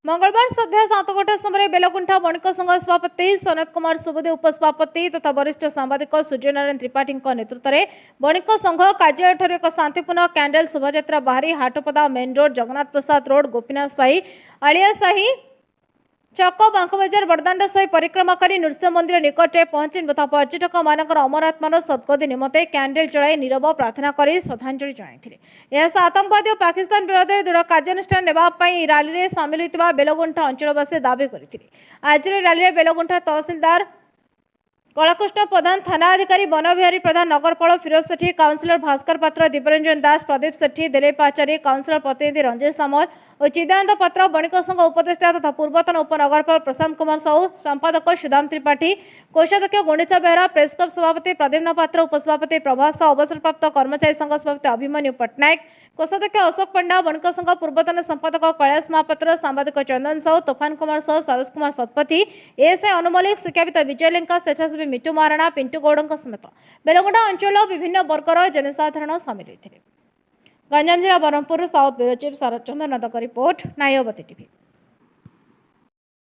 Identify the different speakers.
Speaker 1: मंगलवार सन्ध्या 7 समय बेलगुंठा बणिक संघ सभापति सनत कुमार सुबुदे उपसभापति तथा वरिष्ठ सांबादिक सूर्यनारायण त्रिपाठी नेतृत्व में बणिक संघ कार्यालय एक शांतिपूर्ण कैंडल शोभा बाहरी हाटपदा मेन रोड जगन्नाथ प्रसाद रोड गोपीनाथ साही आलिया साही चक बांकबजार बड़दाण्ड सही परिक्रमा कर नृसिंह मंदिर निकटे पहुंची तथा पर्यटक मानकर अमर आत्मार सद्गति निमते कैंडल जलाई नीरव प्रार्थना कर श्रद्धांजलि जनाई। आतंकवादी और पाकिस्तान विरोध में दृढ़ कार्यानुष्ठान नेबाई रैली में सामिल होता बेलगुंठा अंचलवासी दावी करते। आज रैली में बेलगुंठा तहसिलदार कलाकृष्ण प्रधान थाना अधिकारी बनबिहारी प्रधान नगरपाल फिरोज सेठी काउंसिलर भास्कर पात्र दिव्यरंजन दास प्रदीप सेठी दिलीप आचार्य काउंसिलर प्रतिनिधि रंजय सामल और चिदानंद पात्र बणिक संघ उपदेष्टा तथा पूर्वतन उपनगरपाल प्रशांत कुमार साहू संपादक सुदाम त्रिपाठी कोषाध्यक्ष गुंडीचा बेहरा प्रेस क्लब सभापति प्रद्युम्न पात्र उपसभापति प्रभास अवसरप्राप्त कर्मचारी संघ सभापति अभिमन्यु पट्टनायक कोषाध्यक्ष अशोक पंडा बणिक संघ पूर्वतन संपादक कैलाश महापात्र सांबादिक चंदन साहू तोफान कुमार साहू सरोज कुमार सतपथी एएसआई अनुमलिक शिक्षाविद विजय लेंका स्वेच्छासेवी मिटू महाराणा पिंटू गौड़ समेत बेलगुंठा अंचल विभिन्न वर्गर जनसाधारण सामिल होते। गंजाम जिला ब्रह्मपुर साउथ ब्यूरो चीफ शरद चंद्र नदक रिपोर्ट नायवती टीवी।